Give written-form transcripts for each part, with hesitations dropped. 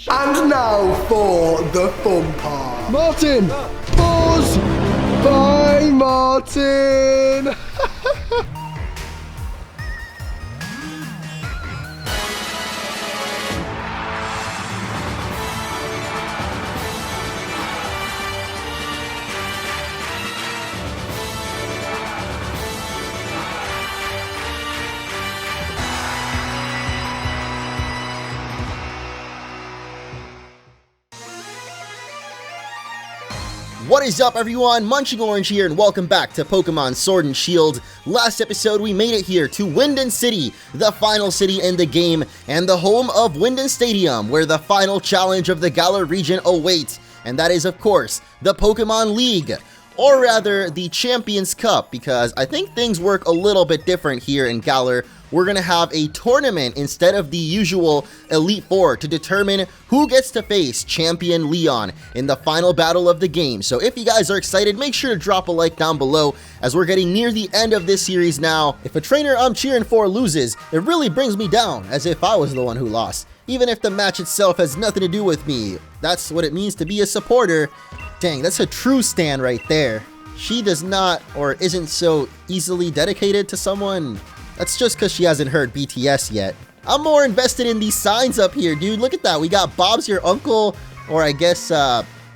And now for the fun part. Martin! Buzz! Bye, Martin! What is up, everyone? MunchingOrange here, and welcome back to Pokemon Sword and Shield. Last episode, we made it here to Wyndon City, the final city in the game, and the home of Wyndon Stadium, where the final challenge of the Galar region awaits, and that is, of course, the Pokemon League. Or rather, the Champions Cup, because I think things work a little bit different here in Galar. We're going to have a tournament instead of the usual Elite Four to determine who gets to face Champion Leon in the final battle of the game. So if you guys are excited, make sure to drop a like down below, as we're getting near the end of this series now. If a trainer I'm cheering for loses, it really brings me down, as if I was the one who lost. Even if the match itself has nothing to do with me. That's what it means to be a supporter. Dang, that's a true stan right there. She does not, or isn't so easily dedicated to someone. That's just because she hasn't heard BTS yet. I'm more invested in these signs up here, dude. Look at that. We got Bob's your uncle, or I guess,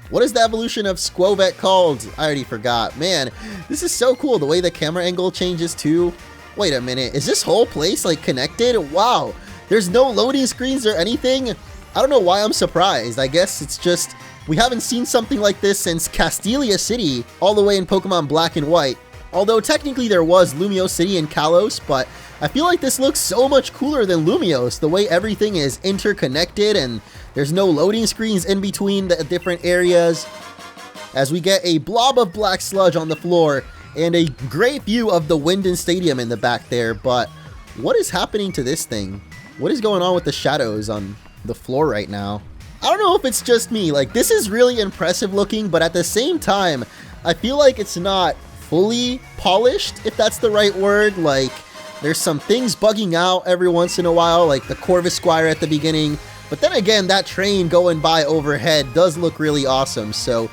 what is the evolution of Squovet called? I already forgot. Man, this is so cool. The way the camera angle changes too. Wait a minute. Is this whole place like connected? Wow. There's no loading screens or anything. I don't know why I'm surprised. I guess it's just, we haven't seen something like this since Castelia City, all the way in Pokemon Black and White. Although technically there was Lumio City in Kalos, but I feel like this looks so much cooler than Lumios, the way everything is interconnected and there's no loading screens in between the different areas. As we get a blob of black sludge on the floor and a great view of the Wyndon Stadium in the back there, but what is happening to this thing? What is going on with the shadows on the floor right now? I don't know if it's just me, like this is really impressive looking, but at the same time, I feel like it's not fully polished, if that's the right word. Like there's some things bugging out every once in a while, like the Corvisquire at the beginning, but then again, that train going by overhead does look really awesome. So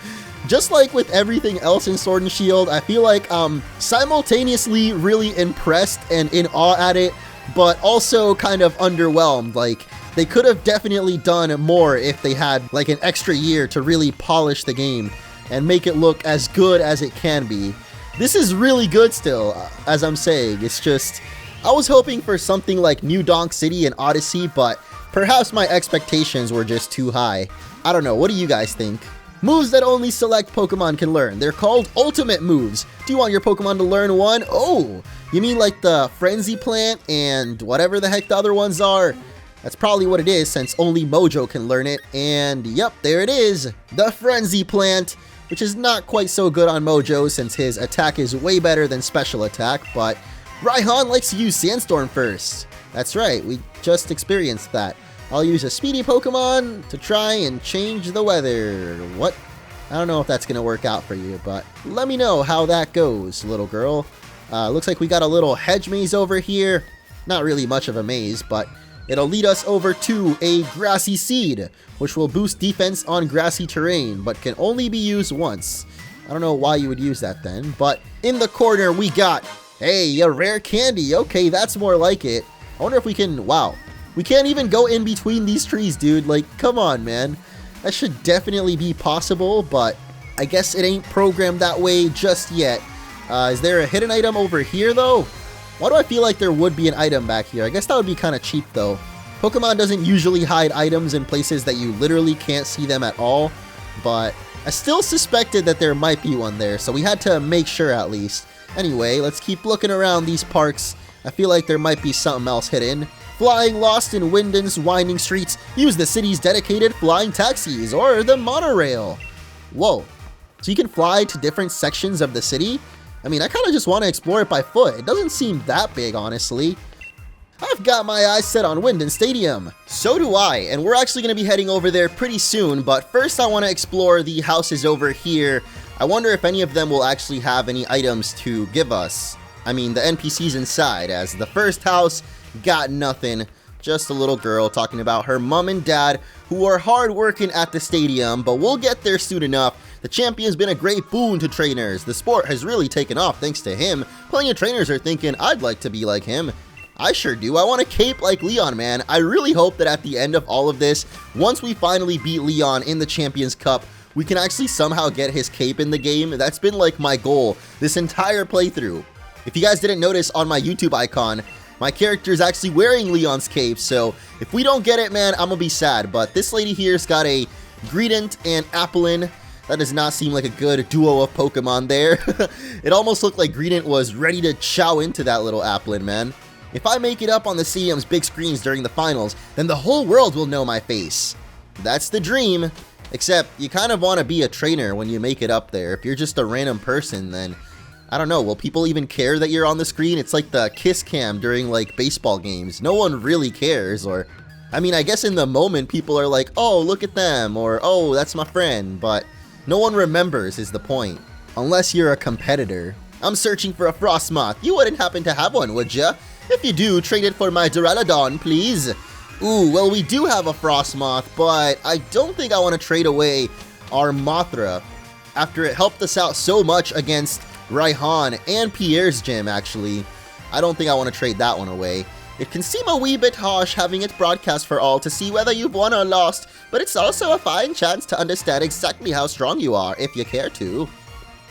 just like with everything else in Sword and Shield, I feel like simultaneously really impressed and in awe at it, but also kind of underwhelmed. Like they could have definitely done more if they had like an extra year to really polish the game and make it look as good as it can be. This is really good still, as I'm saying. It's just, I was hoping for something like New Donk City and Odyssey, but perhaps my expectations were just too high. I don't know, what do you guys think? Moves that only select Pokemon can learn. They're called Ultimate Moves. Do you want your Pokemon to learn one? Oh, you mean like the Frenzy Plant and whatever the heck the other ones are? That's probably what it is, since only Mojo can learn it. And yep, there it is, the Frenzy Plant, which is not quite so good on Mojo since his attack is way better than special attack, but Raihan likes to use Sandstorm first. That's right, we just experienced that. I'll use a speedy Pokemon to try and change the weather. What? I don't know if that's going to work out for you, but let me know how that goes, little girl. Looks like we got a little hedge maze over here. Not really much of a maze, but it'll lead us over to a Grassy Seed, which will boost defense on grassy terrain, but can only be used once. I don't know why you would use that then, but in the corner we got, hey, a rare candy. Okay, that's more like it. I wonder if we can, wow. We can't even go in between these trees, dude. Like, come on, man. That should definitely be possible, but I guess it ain't programmed that way just yet. Is there a hidden item over here, though? Why do I feel like there would be an item back here? I guess that would be kind of cheap, though. Pokemon doesn't usually hide items in places that you literally can't see them at all, but I still suspected that there might be one there, so we had to make sure at least. Anyway, let's keep looking around these parks. I feel like there might be something else hidden. Flying lost in Wyndon's winding streets, use the city's dedicated flying taxis or the monorail. Whoa, so you can fly to different sections of the city? I mean, I kind of just want to explore it by foot. It doesn't seem that big, honestly. I've got my eyes set on Wyndon Stadium. So do I, and we're actually going to be heading over there pretty soon, but first I want to explore the houses over here. I wonder if any of them will actually have any items to give us. I mean, the NPCs inside, as the first house got nothing, Just a little girl talking about her mom and dad who are hard working at the stadium, but we'll get there soon enough. The champion's been a great boon to trainers. The sport has really taken off thanks to him. Plenty of trainers are thinking, I'd like to be like him. I sure do. I want a cape like Leon, man. I really hope that at the end of all of this, once we finally beat Leon in the Champions Cup, we can actually somehow get his cape in the game. That's been like my goal this entire playthrough. If you guys didn't notice on my YouTube icon, my character is actually wearing Leon's cape, so if we don't get it, man, I'm gonna be sad. But this lady here's got a Greedent and Applin. That does not seem like a good duo of Pokemon there. It almost looked like Greedent was ready to chow into that little Applin, man. If I make it up on the stadium's big screens during the finals, then the whole world will know my face. That's the dream. Except, you kind of want to be a trainer when you make it up there. If you're just a random person, then I don't know, will people even care that you're on the screen? It's like the kiss cam during like baseball games. No one really cares, or I mean, I guess in the moment people are like, oh, look at them, or oh, that's my friend, but no one remembers is the point. Unless you're a competitor. I'm searching for a Frostmoth. You wouldn't happen to have one, would ya? If you do, trade it for my Duraludon, please. Ooh, well, we do have a Frostmoth, but I don't think I want to trade away our Mothra after it helped us out so much against Raihan and Pierre's gym, actually. I don't think I want to trade that one away. It can seem a wee bit harsh having it broadcast for all to see whether you've won or lost, but it's also a fine chance to understand exactly how strong you are, if you care to.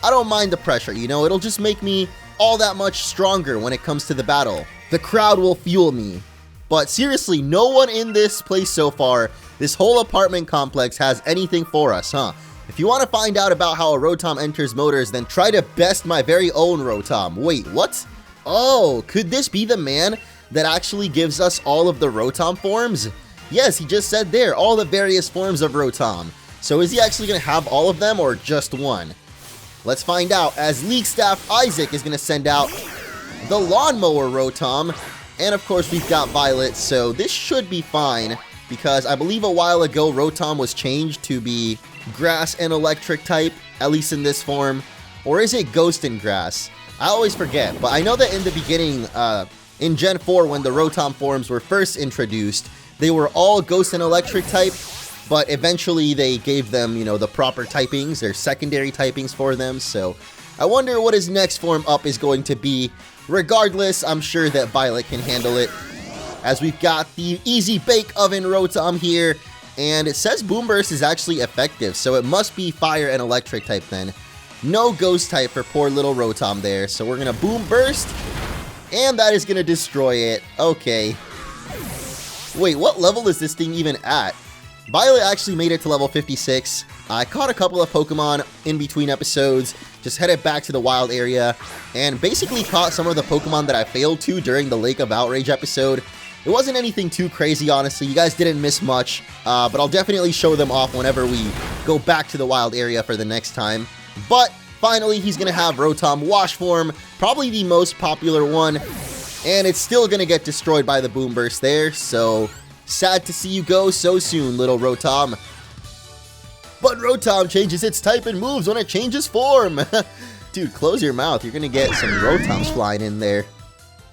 I don't mind the pressure, you know, it'll just make me all that much stronger when it comes to the battle. The crowd will fuel me. But seriously, no one in this place so far, this whole apartment complex, has anything for us, huh? If you want to find out about how a Rotom enters motors, then try to best my very own Rotom. Wait, what? Oh, could this be the man that actually gives us all of the Rotom forms? Yes, he just said there, all the various forms of Rotom. So is he actually going to have all of them or just one? Let's find out, as League Staff Isaac is going to send out the Lawnmower Rotom. And of course we've got Violet, so this should be fine, because I believe a while ago Rotom was changed to be Grass and Electric type, at least in this form. Or is it Ghost and Grass? I always forget, but I know that in the beginning, in Gen 4 when the Rotom forms were first introduced, they were all Ghost and Electric type, but eventually they gave them, you know, the proper typings, their secondary typings for them, so I wonder what his next form up is going to be. Regardless, I'm sure that Violet can handle it, as we've got the Easy Bake Oven Rotom here, and it says Boom Burst is actually effective, so it must be Fire and Electric type then. No Ghost type for poor little Rotom there, so we're going to Boom Burst, and that is going to destroy it. Okay. Wait, what level is this thing even at? Violet actually made it to level 56. I caught a couple of Pokemon in between episodes, just headed back to the wild area, and basically caught some of the Pokemon that I failed to during the Lake of Outrage episode. It wasn't anything too crazy, honestly. You guys didn't miss much, but I'll definitely show them off whenever we go back to the wild area for the next time. But finally, he's going to have Rotom Wash Form, probably the most popular one, and it's still going to get destroyed by the Boom Burst there, so sad to see you go so soon, little Rotom. But Rotom changes its type and moves when it changes form. Dude, close your mouth. You're going to get some Rotoms flying in there.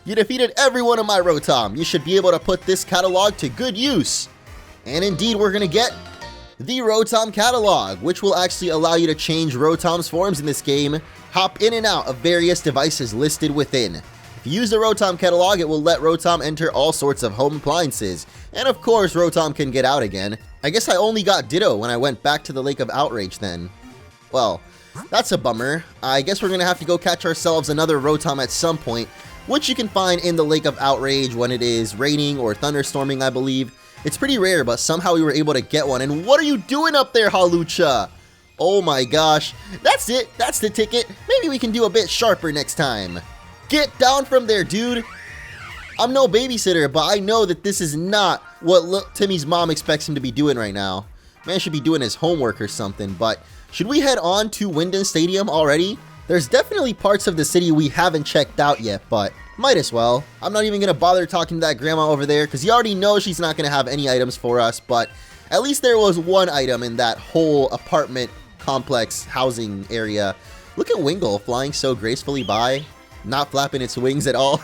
You defeated every one of my Rotom. You should be able to put this catalog to good use. And indeed, we're going to get the Rotom Catalog, which will actually allow you to change Rotom's forms in this game, hop in and out of various devices listed within. If you use the Rotom Catalog, it will let Rotom enter all sorts of home appliances. And of course, Rotom can get out again. I guess I only got Ditto when I went back to the Lake of Outrage then. Well, that's a bummer. I guess we're going to have to go catch ourselves another Rotom at some point, which you can find in the Lake of Outrage when it is raining or thunderstorming, I believe. It's pretty rare, but somehow we were able to get one. And what are you doing up there, Hawlucha? Oh my gosh. That's it. That's the ticket. Maybe we can do a bit sharper next time. Get down from there, dude. I'm no babysitter, but I know that this is not what Timmy's mom expects him to be doing right now. Man should be doing his homework or something, but should we head on to Wyndon Stadium already? There's definitely parts of the city we haven't checked out yet, but might as well. I'm not even going to bother talking to that grandma over there, because you already know she's not going to have any items for us, but at least there was one item in that whole apartment complex housing area. Look at Wingull flying so gracefully by. Not flapping its wings at all.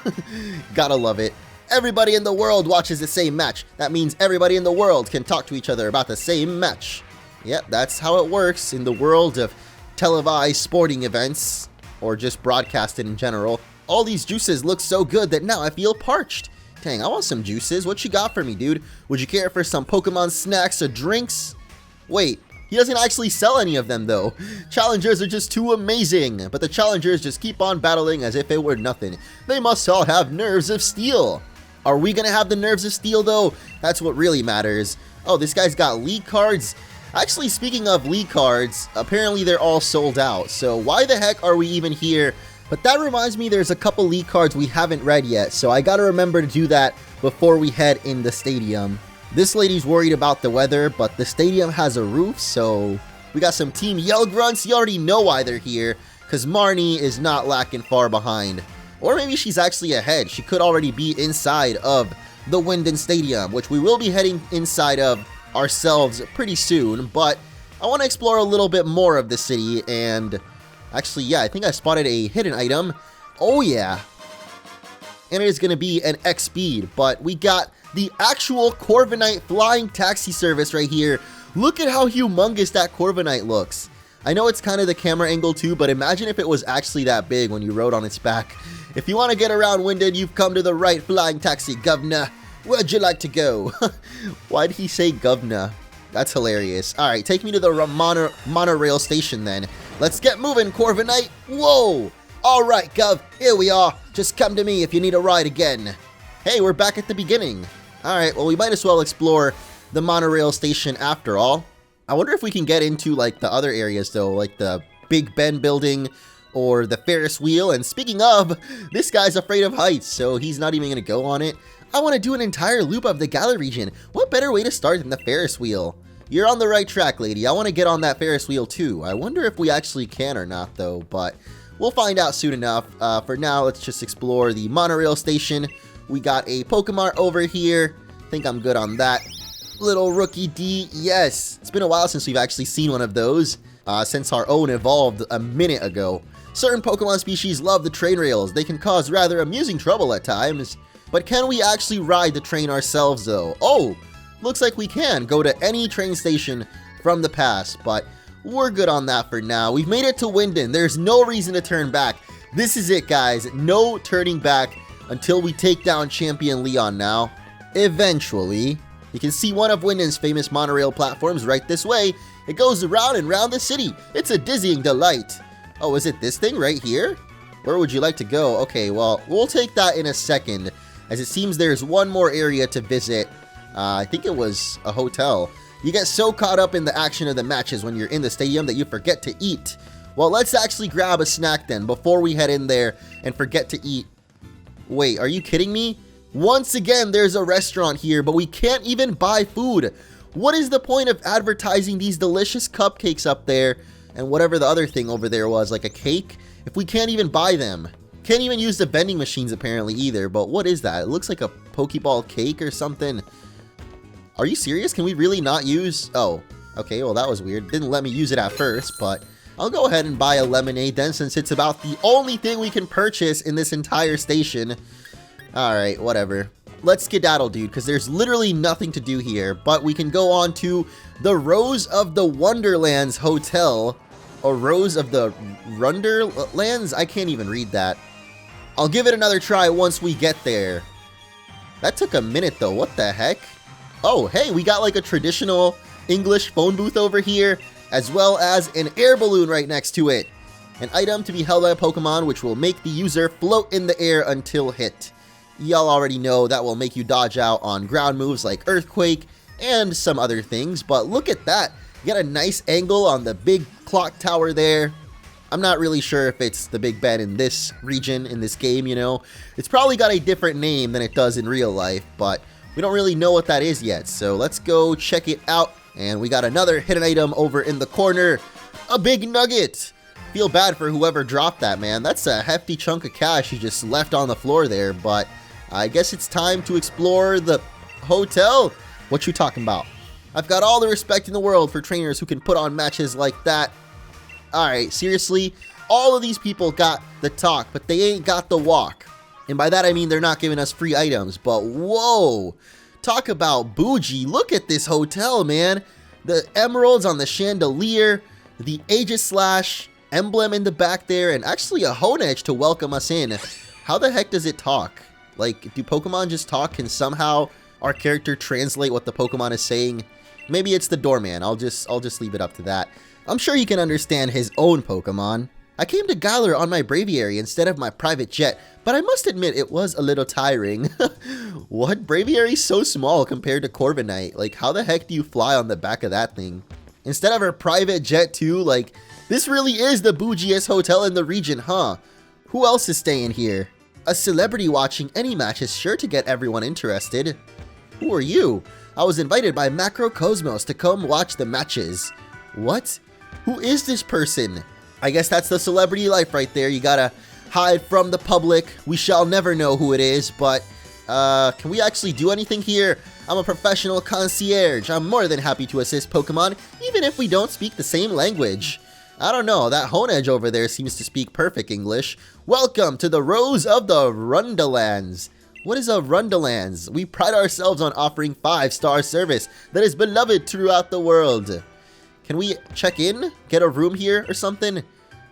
Gotta love it. Everybody in the world watches the same match. That means everybody in the world can talk to each other about the same match. Yep, that's how it works in the world of televised sporting events, or just broadcasted in general. All these juices look so good that now I feel parched. Dang, I want some juices. What you got for me, dude? Would you care for some Pokemon snacks or drinks? Wait, he doesn't actually sell any of them though. Challengers are just too amazing, but the challengers just keep on battling as if it were nothing. They must all have nerves of steel. Are we gonna have the nerves of steel though? That's what really matters. Oh, this guy's got league cards. Actually, speaking of league cards, apparently they're all sold out. So why the heck are we even here? But that reminds me, there's a couple league cards we haven't read yet, so I gotta remember to do that before we head in the stadium. This lady's worried about the weather, but the stadium has a roof, so we got some Team Yell Grunts. You already know why they're here, because Marnie is not lacking far behind. Or maybe she's actually ahead. She could already be inside of the Wyndon Stadium, which we will be heading inside of ourselves pretty soon, but I want to explore a little bit more of the city. And actually, yeah, I think I spotted a hidden item. Oh yeah, and it is going to be an X-Speed, but we got the actual Corviknight flying taxi service right here. Look at how humongous that Corviknight looks. I know it's kind of the camera angle too, but imagine if it was actually that big when you rode on its back. If you want to get around Wyndon, you've come to the right flying taxi, governor. Where'd you like to go? Why'd he say governor? That's hilarious. Alright, take me to the monorail station then. Let's get moving, Corviknight. Whoa! Alright, Gov, here we are. Just come to me if you need a ride again. Hey, we're back at the beginning. Alright, well, we might as well explore the monorail station after all. I wonder if we can get into, like, the other areas, though, like the Big Ben building or the Ferris wheel. And speaking of, this guy's afraid of heights, so he's not even going to go on it. I want to do an entire loop of the Galar region. What better way to start than the Ferris wheel? You're on the right track, lady. I want to get on that Ferris wheel, too. I wonder if we actually can or not, though, but we'll find out soon enough. For now, let's just explore the monorail station. We got a Pokemon over here. I think I'm good on that. Little Rookie D, yes. It's been a while since we've actually seen one of those, since our own evolved a minute ago. Certain Pokemon species love the train rails. They can cause rather amusing trouble at times. But can we actually ride the train ourselves, though? Oh, looks like we can go to any train station from the past, but we're good on that for now. We've made it to Wyndon. There's no reason to turn back. This is it, guys. No turning back until we take down Champion Leon now. Eventually. You can see one of Wyndon's famous monorail platforms right this way. It goes around and round the city. It's a dizzying delight. Oh, is it this thing right here? Where would you like to go? Okay, well, we'll take that in a second, as it seems there's one more area to visit. I think it was a hotel. You get so caught up in the action of the matches when you're in the stadium that you forget to eat. Well, let's actually grab a snack then before we head in there and forget to eat. Wait, are you kidding me? Once again, there's a restaurant here, but we can't even buy food. What is the point of advertising these delicious cupcakes up there and whatever the other thing over there was, like a cake, if we can't even buy them? Can't even use the vending machines apparently either, but what is that? It looks like a Pokeball cake or something. Are you serious? Can we really not use? Oh, okay, well that was weird. Didn't let me use it at first, but I'll go ahead and buy a lemonade then, since it's about the only thing we can purchase in this entire station. Alright, whatever. Let's skedaddle, dude, because there's literally nothing to do here. But we can go on to the Rose of the Wonderlands Hotel. Or Rose of the Runderlands? I can't even read that. I'll give it another try once we get there. That took a minute, though. What the heck? Oh, hey, we got like a traditional English phone booth over here, as well as an air balloon right next to it. An item to be held by a Pokemon, which will make the user float in the air until hit. Y'all already know that will make you dodge out on ground moves like Earthquake and some other things, but look at that. You got a nice angle on the big clock tower there. I'm not really sure if it's the Big Ben in this region, in this game, you know. It's probably got a different name than it does in real life, but we don't really know what that is yet, so let's go check it out. And we got another hidden item over in the corner, a big nugget. Feel bad for whoever dropped that, man. That's a hefty chunk of cash he just left on the floor there, but I guess it's time to explore the hotel. What you talking about? I've got all the respect in the world for trainers who can put on matches like that. Alright, seriously, all of these people got the talk, but they ain't got the walk. And by that I mean they're not giving us free items, but whoa! Talk about bougie. Look at this hotel, man. The emeralds on the chandelier, the Aegislash emblem in the back there, and actually a Honedge to welcome us in. How the heck does it talk? Like, do Pokemon just talk? Can somehow our character translate what the Pokemon is saying? Maybe it's the doorman. I'll just leave it up to that. I'm sure he can understand his own Pokemon. I came to Galar on my Braviary instead of my private jet, but I must admit it was a little tiring. What? Braviary's so small compared to Corviknight. Like, how the heck do you fly on the back of that thing? Instead of our private jet too, like, this really is the bougiest hotel in the region, huh? Who else is staying here? A celebrity watching any match is sure to get everyone interested. Who are you? I was invited by Macrocosmos to come watch the matches. What? Who is this person? I guess that's the celebrity life right there. You gotta hide from the public. We shall never know who it is, but can we actually do anything here? I'm a professional concierge. I'm more than happy to assist Pokemon, even if we don't speak the same language. I don't know, that Honedge over there seems to speak perfect English. Welcome to the Rose of the Rundalands. What is a Rundalands? We pride ourselves on offering 5-star service that is beloved throughout the world. Can we check in? Get a room here or something?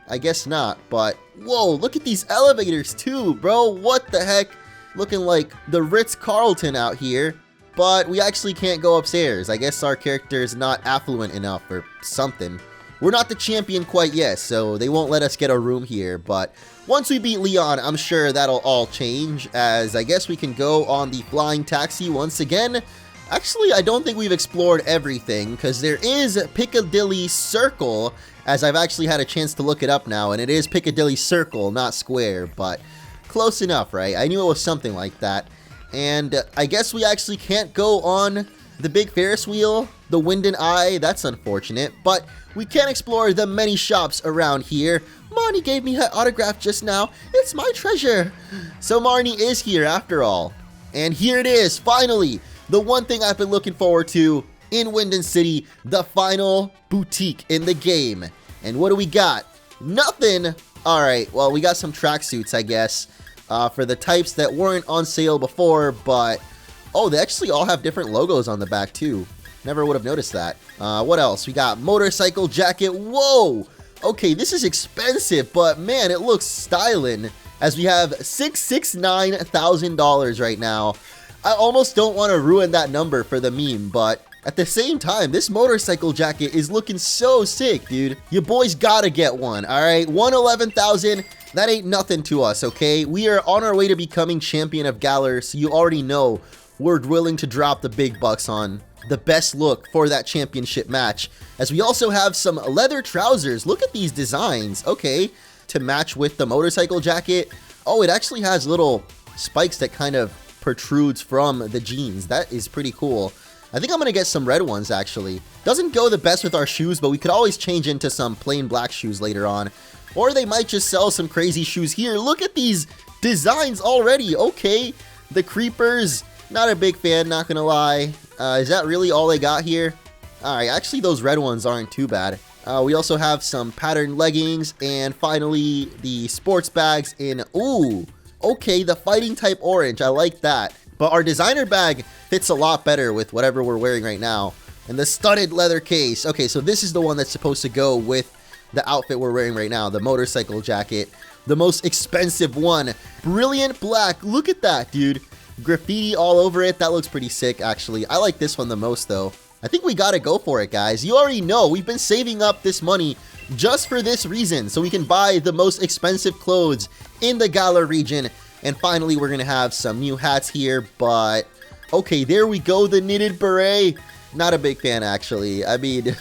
I guess not, but whoa, look at these elevators too, bro. What the heck? Looking like the Ritz-Carlton out here, but we actually can't go upstairs. I guess our character is not affluent enough or something. We're not the champion quite yet, so they won't let us get a room here, but once we beat Leon, I'm sure that'll all change, as I guess we can go on the flying taxi once again. Actually, I don't think we've explored everything, because there is Piccadilly Circle, as I've actually had a chance to look it up now, and it is Piccadilly Circle, not Square, but close enough, right? I knew it was something like that. And I guess we actually can't go on the big Ferris wheel, the Wyndon Eye. That's unfortunate, but we can explore the many shops around here. Marnie gave me her autograph just now. It's my treasure. So Marnie is here after all. And here it is, finally. The one thing I've been looking forward to in Wyndon City, the final boutique in the game. And what do we got? Nothing. All right, well, we got some tracksuits, I guess, for the types that weren't on sale before, but oh, they actually all have different logos on the back too. Never would have noticed that. What else? We got motorcycle jacket. Whoa. Okay, this is expensive, but man, it looks styling. As we have $669,000 right now. I almost don't want to ruin that number for the meme, but at the same time, this motorcycle jacket is looking so sick, dude. Your boys gotta get one, all right? 111,000, that ain't nothing to us, okay? We are on our way to becoming champion of Galar, so you already know we're willing to drop the big bucks on the best look for that championship match. As we also have some leather trousers. Look at these designs, okay, to match with the motorcycle jacket. Oh, it actually has little spikes that kind of protrudes from the jeans. That is pretty cool. I think I'm gonna get some red ones actually. Doesn't go the best with our shoes, but we could always change into some plain black shoes later on. Or they might just sell some crazy shoes here. Look at these designs already. Okay, the creepers, not a big fan, not gonna lie. Is that really all they got here? Alright, actually those red ones aren't too bad. We also have some patterned leggings, and finally the sports bags in, ooh, okay, the fighting type orange, I like that. But our designer bag fits a lot better with whatever we're wearing right now. And the studded leather case, okay, so this is the one that's supposed to go with the outfit we're wearing right now, the motorcycle jacket. The most expensive one, brilliant black, look at that, dude. Graffiti all over it, that looks pretty sick actually. I like this one the most though. I think we gotta go for it, guys. You already know, we've been saving up this money just for this reason, so we can buy the most expensive clothes in the Galar region. And finally, we're gonna have some new hats here, but okay, there we go, the knitted beret. Not a big fan, actually. I mean,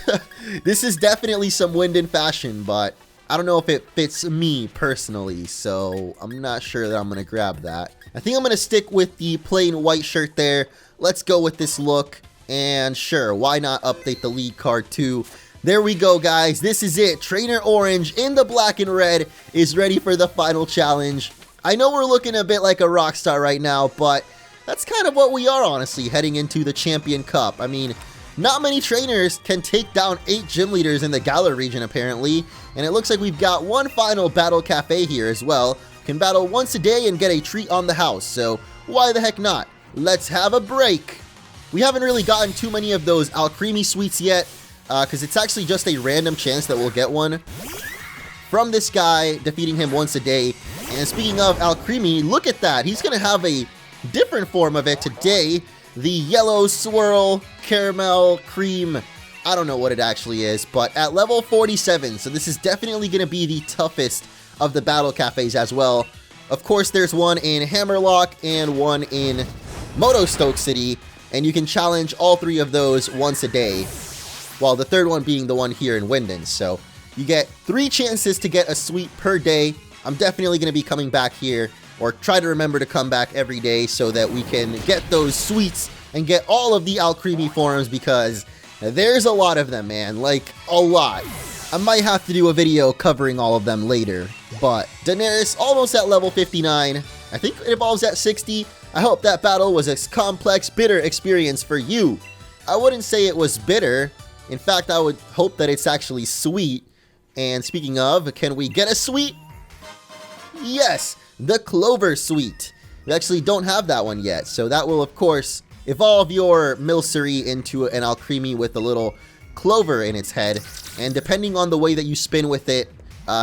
this is definitely some Wyndon fashion, but I don't know if it fits me personally, so I'm not sure that I'm gonna grab that. I think I'm gonna stick with the plain white shirt there. Let's go with this look, and sure, why not update the league card too? There we go, guys. This is it. Trainer Orange in the black and red is ready for the final challenge. I know we're looking a bit like a rock star right now, but that's kind of what we are, honestly, heading into the Champion Cup. I mean, not many trainers can take down 8 gym leaders in the Galar region, apparently, and it looks like we've got one final Battle Cafe here as well. can battle once a day and get a treat on the house, so why the heck not? Let's have a break. We haven't really gotten too many of those Alcremie sweets yet, because it's actually just a random chance that we'll get one from this guy, defeating him once a day. And speaking of Alcremie, look at that. He's going to have a different form of it today. The yellow swirl caramel cream. I don't know what it actually is, but at level 47, so this is definitely going to be the toughest of the battle cafes as well. Of course, there's one in Hammerlock and one in Motostoke City, and you can challenge all three of those once a day, while the third one being the one here in Wyndon. So you get 3 chances to get a sweet per day. I'm definitely going to be coming back here, or try to remember to come back every day so that we can get those sweets and get all of the Alcremie forms, because there's a lot of them, man, like a lot. I might have to do a video covering all of them later, but Daenerys almost at level 59. I think it evolves at 60. I hope that battle was a complex, bitter experience for you. I wouldn't say it was bitter. In fact, I would hope that it's actually sweet. And speaking of, can we get a sweet? Yes, the Clover Sweet. We actually don't have that one yet, so that will, of course, evolve your Milcery into an Alcremie with a little clover in its head. And depending on the way that you spin with it,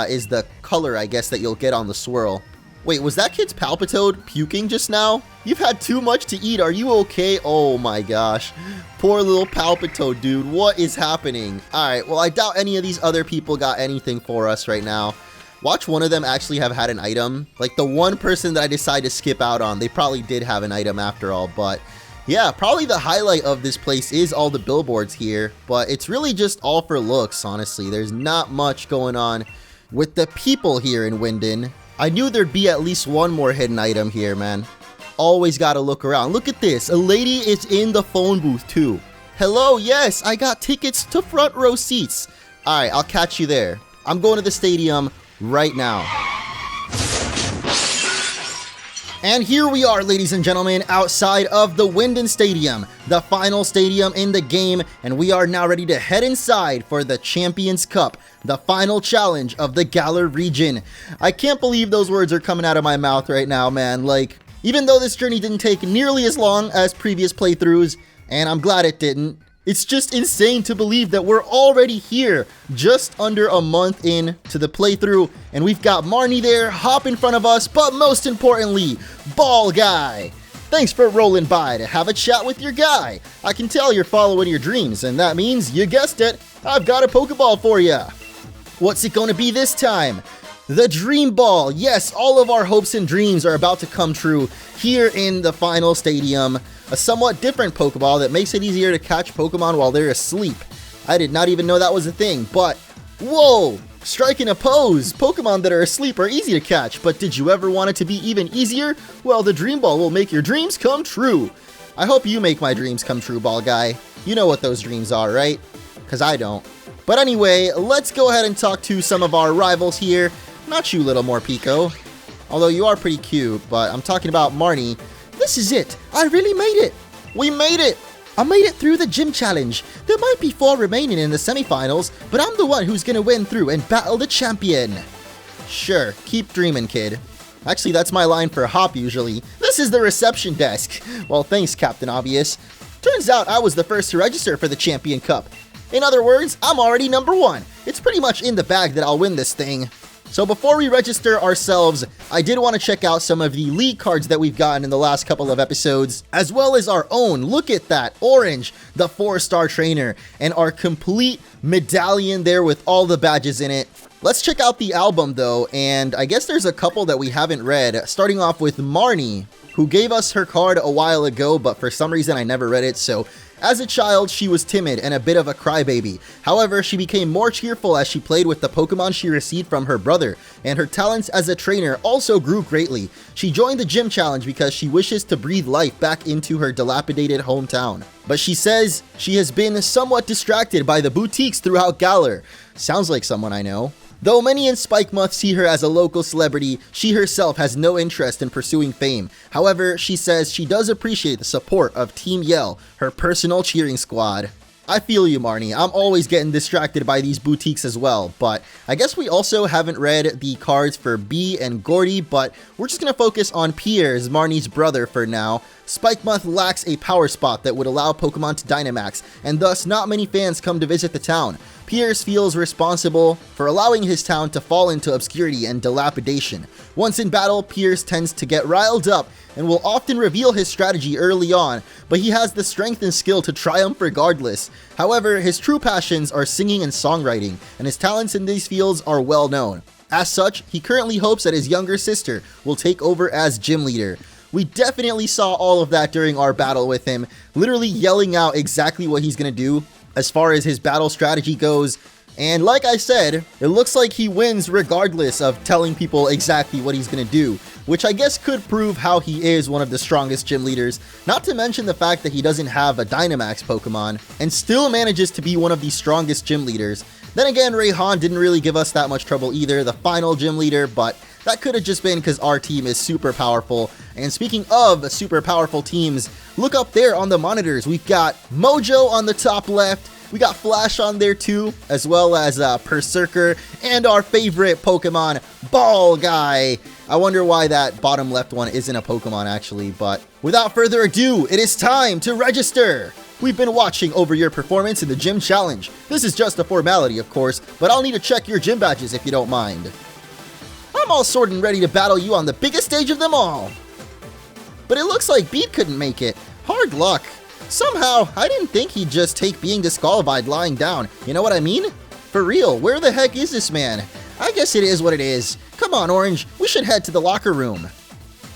is the color, I guess, that you'll get on the swirl. Wait, was that kid's Palpitoad puking just now? You've had too much to eat. Are you okay? Oh my gosh. Poor little Palpitoad, dude. What is happening? Alright, well, I doubt any of these other people got anything for us right now. Watch one of them actually have had an item. Like, the one person that I decided to skip out on, they probably did have an item after all. But yeah, probably the highlight of this place is all the billboards here. But it's really just all for looks, honestly. There's not much going on with the people here in Wyndon. I knew there'd be at least one more hidden item here, man. Always gotta look around. Look at this. A lady is in the phone booth, too. Hello, yes, I got tickets to front row seats. Alright, I'll catch you there. I'm going to the stadium right now. And here we are, ladies and gentlemen, outside of the Wyndon Stadium, the final stadium in the game, and we are now ready to head inside for the Champions Cup, the final challenge of the Galar region. I can't believe those words are coming out of my mouth right now, man. Like, even though this journey didn't take nearly as long as previous playthroughs, and I'm glad it didn't, it's just insane to believe that we're already here, just under a month in to the playthrough, and we've got Marnie there, Hop in front of us, but most importantly, Ball Guy. Thanks for rolling by to have a chat with your guy. I can tell you're following your dreams, and that means, you guessed it, I've got a Pokeball for you. What's it gonna be this time? The Dream Ball. Yes, all of our hopes and dreams are about to come true here in the final stadium. A somewhat different Pokeball that makes it easier to catch Pokemon while they're asleep. I did not even know that was a thing, but whoa! Striking a pose! Pokemon that are asleep are easy to catch, but did you ever want it to be even easier? Well, the Dream Ball will make your dreams come true. I hope you make my dreams come true, Ball Guy. You know what those dreams are, right? Because I don't. But anyway, let's go ahead and talk to some of our rivals here. Not you, little Morpeko. Although you are pretty cute, but I'm talking about Marnie. This is it. I really made it. We made it. I made it through the gym challenge. There might be 4 remaining in the semifinals, but I'm the one who's gonna win through and battle the champion. Sure, keep dreaming, kid. Actually, that's my line for Hop usually. This is the reception desk. Well, thanks, Captain Obvious. Turns out I was the first to register for the Champion Cup. In other words, I'm already number 1. It's pretty much in the bag that I'll win this thing. So before we register ourselves, I did want to check out some of the league cards that we've gotten in the last couple of episodes, as well as our own. Look at that, Orange, the 4-star trainer, and our complete medallion there with all the badges in it. Let's check out the album though, and I guess there's a couple that we haven't read, starting off with Marnie, who gave us her card a while ago, but for some reason I never read it, so as a child, she was timid and a bit of a crybaby. However, she became more cheerful as she played with the Pokemon she received from her brother, and her talents as a trainer also grew greatly. She joined the gym challenge because she wishes to breathe life back into her dilapidated hometown. But she says she has been somewhat distracted by the boutiques throughout Galar. Sounds like someone I know. Though many in Spikemuth see her as a local celebrity, she herself has no interest in pursuing fame. However, she says she does appreciate the support of Team Yell, her personal cheering squad. I feel you, Marnie. I'm always getting distracted by these boutiques as well, but I guess we also haven't read the cards for Bee and Gordy, but we're just gonna focus on Piers, Marnie's brother, for now. Spikemuth lacks a power spot that would allow Pokemon to Dynamax, and thus not many fans come to visit the town. Piers feels responsible for allowing his town to fall into obscurity and dilapidation. Once in battle, Piers tends to get riled up and will often reveal his strategy early on, but he has the strength and skill to triumph regardless. However, his true passions are singing and songwriting, and his talents in these fields are well known. As such, he currently hopes that his younger sister will take over as gym leader. We definitely saw all of that during our battle with him, literally yelling out exactly what he's gonna do as far as his battle strategy goes. And like I said, it looks like he wins regardless of telling people exactly what he's gonna do, which I guess could prove how he is one of the strongest gym leaders, not to mention the fact that he doesn't have a Dynamax Pokemon and still manages to be one of the strongest gym leaders. Then again, Rayhan didn't really give us that much trouble either, the final gym leader, but that could have just been because our team is super powerful. And speaking of super powerful teams, look up there on the monitors. We've got Mojo on the top left. We got Flash on there too, as well as Berserker and our favorite Pokemon, Ball Guy. I wonder why that bottom left one isn't a Pokemon actually, but without further ado, it is time to register. We've been watching over your performance in the gym challenge. This is just a formality, of course, but I'll need to check your gym badges if you don't mind. I'm all sorted and ready to battle you on the biggest stage of them all. But it looks like Beat couldn't make it. Hard luck. Somehow, I didn't think he'd just take being disqualified lying down. You know what I mean? For real, where the heck is this man? I guess it is what it is. Come on, Orange, we should head to the locker room.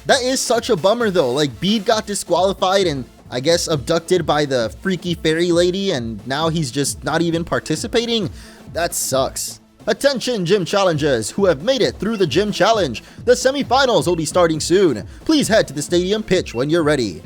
That is such a bummer though, like Bede got disqualified and I guess abducted by the freaky fairy lady and now he's just not even participating? That sucks. Attention gym challengers who have made it through the gym challenge. The semifinals will be starting soon. Please head to the stadium pitch when you're ready.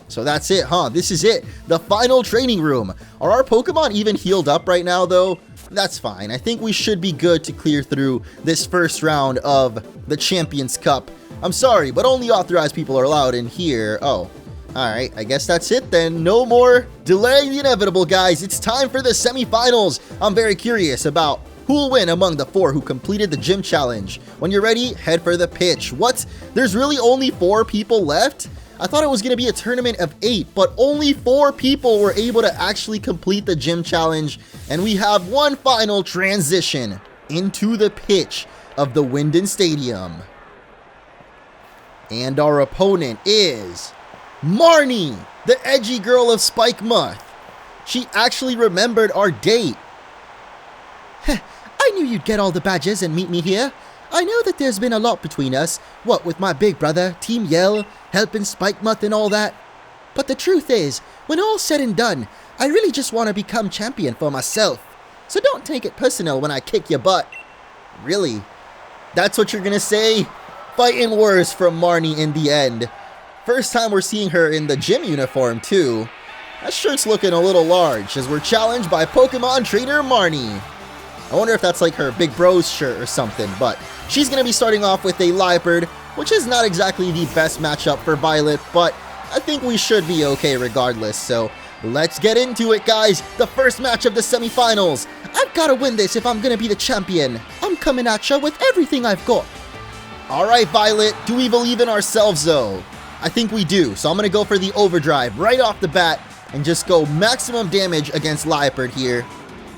So that's it, huh? This is it. The final training room. Are our Pokemon even healed up right now though? That's fine. I think we should be good to clear through this first round of the Champions Cup. I'm sorry, but only authorized people are allowed in here. Oh, alright. I guess that's it then. No more delaying the inevitable, guys. It's time for the semifinals. I'm very curious about who will win among the 4 who completed the gym challenge. When you're ready, head for the pitch. What? There's really only 4 people left? I thought it was going to be a tournament of 8, but only 4 people were able to actually complete the gym challenge, and we have one final transition into the pitch of the Wyndon Stadium. And our opponent is Marnie, the edgy girl of Spikemuth. She actually remembered our date. I knew you'd get all the badges and meet me here. I know that there's been a lot between us, what with my big brother, Team Yell, helping Spikemuth and all that. But the truth is, when all's said and done, I really just want to become champion for myself. So don't take it personal when I kick your butt. Really? That's what you're gonna say? Fighting worse from Marnie in the end. First time we're seeing her in the gym uniform too. That shirt's looking a little large as we're challenged by Pokemon trainer Marnie. I wonder if that's like her big bros shirt or something, but she's going to be starting off with a Liepard, which is not exactly the best matchup for Violet, but I think we should be okay regardless, so let's get into it, guys. The first match of the semifinals. I've got to win this if I'm going to be the champion. I'm coming at you with everything I've got. Alright, Violet, do we believe in ourselves, though? I think we do, so I'm going to go for the Overdrive right off the bat and just go maximum damage against Liepard here,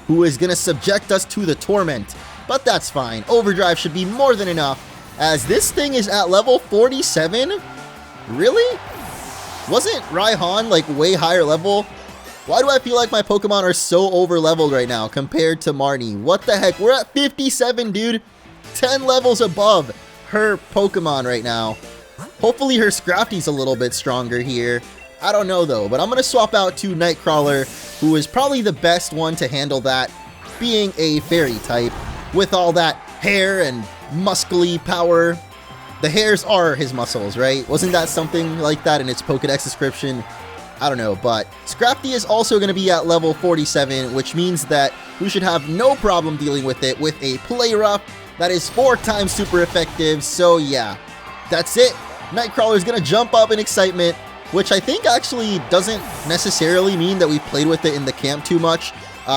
who is going to subject us to the Torment. But that's fine. Overdrive should be more than enough, as this thing is at level 47? Really? Wasn't Raihan like way higher level? Why do I feel like my Pokemon are so over leveled right now compared to Marnie? What the heck? We're at 57, dude. 10 levels above her Pokemon right now. Hopefully her Scrafty's a little bit stronger here. I don't know though, but I'm going to swap out to Nightcrawler, who is probably the best one to handle that, being a fairy type, with all that hair and muscly power. The hairs are his muscles, right? Wasn't that something like that in its Pokedex description? I don't know, but Scrafty is also going to be at level 47, which means that we should have no problem dealing with it with a Play Rough that is 4 times super effective, so yeah. That's it. Nightcrawler is going to jump up in excitement, which I think actually doesn't necessarily mean that we played with it in the camp too much,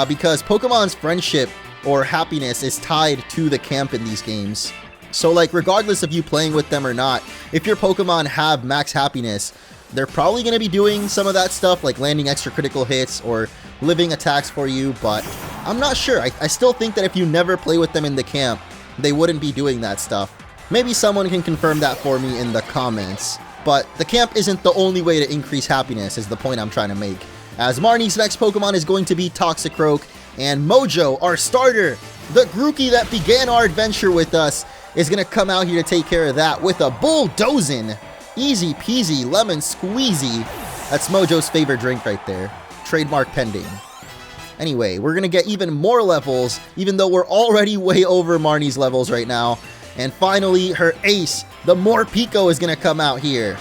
because Pokemon's friendship or happiness is tied to the camp in these games. So like regardless of you playing with them or not, if your Pokemon have max happiness, they're probably going to be doing some of that stuff like landing extra critical hits or living attacks for you, but I'm not sure. I still think that if you never play with them in the camp, they wouldn't be doing that stuff. Maybe someone can confirm that for me in the comments. But the camp isn't the only way to increase happiness is the point I'm trying to make. As Marnie's next Pokemon is going to be Toxicroak, and Mojo, our starter, the Grookey that began our adventure with us, is going to come out here to take care of that with a Bulldozin. Easy peasy lemon squeezy. That's Mojo's favorite drink right there. Trademark pending. Anyway, we're going to get even more levels, even though we're already way over Marnie's levels right now. And finally, her ace, the Morpeko, is going to come out here.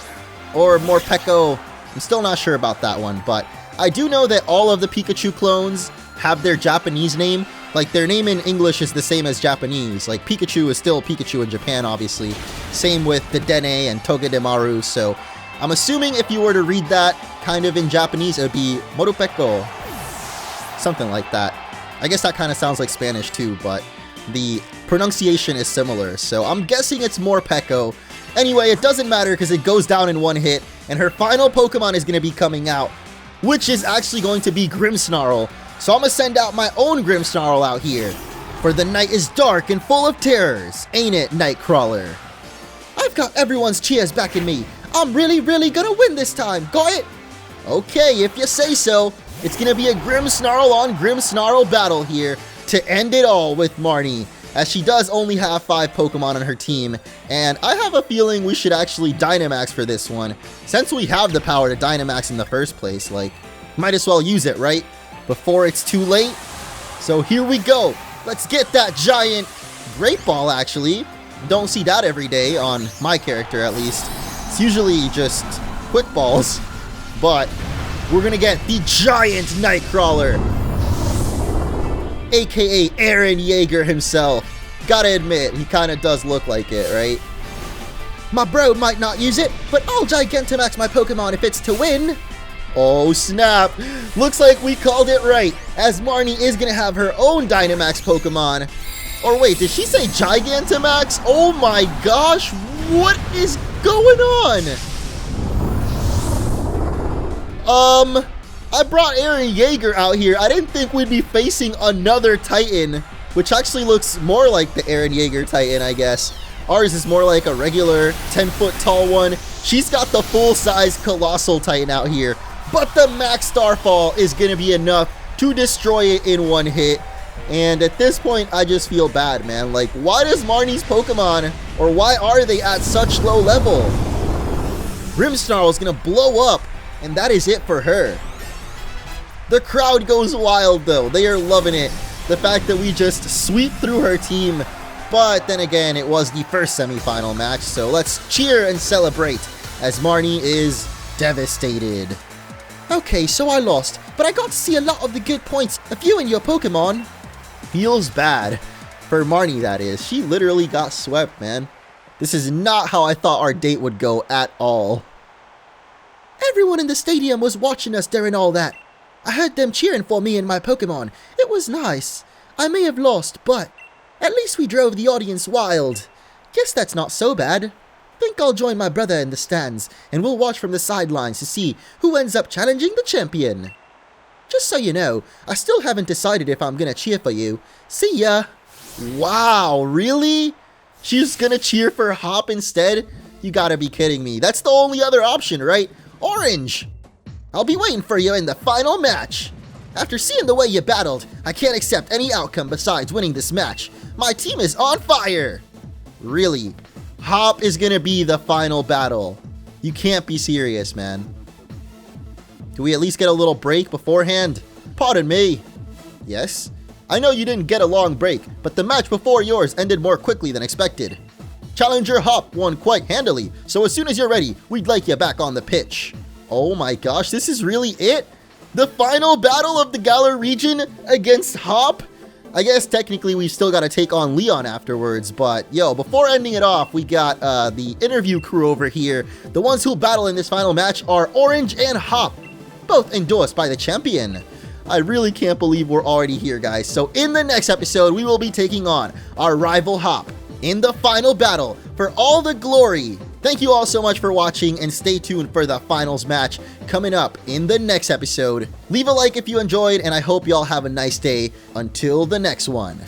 Or Morpeko. I'm still not sure about that one, but I do know that all of the Pikachu clones have their Japanese name. Like, their name in English is the same as Japanese. Like, Pikachu is still Pikachu in Japan, obviously. Same with Dedenne and Togedemaru, so I'm assuming if you were to read that kind of in Japanese, it would be Morpeko. Something like that. I guess that kind of sounds like Spanish too, but the pronunciation is similar, so I'm guessing it's Morpeko. Anyway, it doesn't matter because it goes down in one hit, and her final Pokemon is going to be coming out, which is actually going to be Grimmsnarl. So I'm going to send out my own Grimmsnarl out here. For the night is dark and full of terrors, ain't it, Nightcrawler? I've got everyone's cheers back in me. I'm really gonna win this time, got it? Okay, if you say so. It's gonna be a Grimmsnarl on Grimmsnarl battle here to end it all with Marnie, as she does only have 5 Pokemon on her team, and I have a feeling we should actually Dynamax for this one. Since we have the power to Dynamax in the first place, like, might as well use it, right? Before it's too late. So here we go. Let's get that giant Great Ball, actually. Don't see that every day on my character, at least. It's usually just Quick Balls, but we're gonna get the giant Nightcrawler, aka Eren Yeager himself. Gotta admit, he kinda does look like it, right? My bro might not use it, but I'll Gigantamax my Pokemon if it's to win. Oh snap, looks like we called it right, as Marnie is gonna have her own Dynamax Pokemon. Or wait, did she say Gigantamax? Oh my gosh, what is going on? I brought Eren Yeager out here. I didn't think we'd be facing another Titan, which actually looks more like the Eren Yeager Titan, I guess. Ours is more like a regular 10-foot tall one. She's got the full-size Colossal Titan out here, but the Max Starfall is going to be enough to destroy it in one hit. And at this point, I just feel bad, man. Like, why does Marnie's Pokemon, or why are they at such low level? Grimmsnarl is going to blow up, and that is it for her. The crowd goes wild, though. They are loving it. The fact that we just sweep through her team. But then again, it was the first semifinal match, so let's cheer and celebrate as Marnie is devastated. Okay, so I lost, but I got to see a lot of the good points of you and your Pokemon. Feels bad. For Marnie, that is. She literally got swept, man. This is not how I thought our date would go at all. Everyone in the stadium was watching us during all that. I heard them cheering for me and my Pokemon. It was nice. I may have lost, but at least we drove the audience wild. Guess that's not so bad. Think I'll join my brother in the stands, and we'll watch from the sidelines to see who ends up challenging the champion. Just so you know, I still haven't decided if I'm gonna cheer for you. See ya! Wow, really? She's gonna cheer for Hop instead? You gotta be kidding me. That's the only other option, right? Orange! I'll be waiting for you in the final match. After seeing the way you battled, I can't accept any outcome besides winning this match. My team is on fire! Really? Hop is gonna be the final battle. You can't be serious, man. Do we at least get a little break beforehand? Pardon me. Yes? I know you didn't get a long break, but the match before yours ended more quickly than expected. Challenger Hop won quite handily, so as soon as you're ready, we'd like you back on the pitch. Oh my gosh, this is really it? The final battle of the Galar region against Hop? I guess technically we still got to take on Leon afterwards, but yo, before ending it off, we got the interview crew over here. The ones who'll battle in this final match are Orange and Hop, both endorsed by the champion. I really can't believe we're already here, guys. So in the next episode, we will be taking on our rival Hop in the final battle for all the glory. Thank you all so much for watching, and stay tuned for the finals match coming up in the next episode. Leave a like if you enjoyed, and I hope you all have a nice day. Until the next one.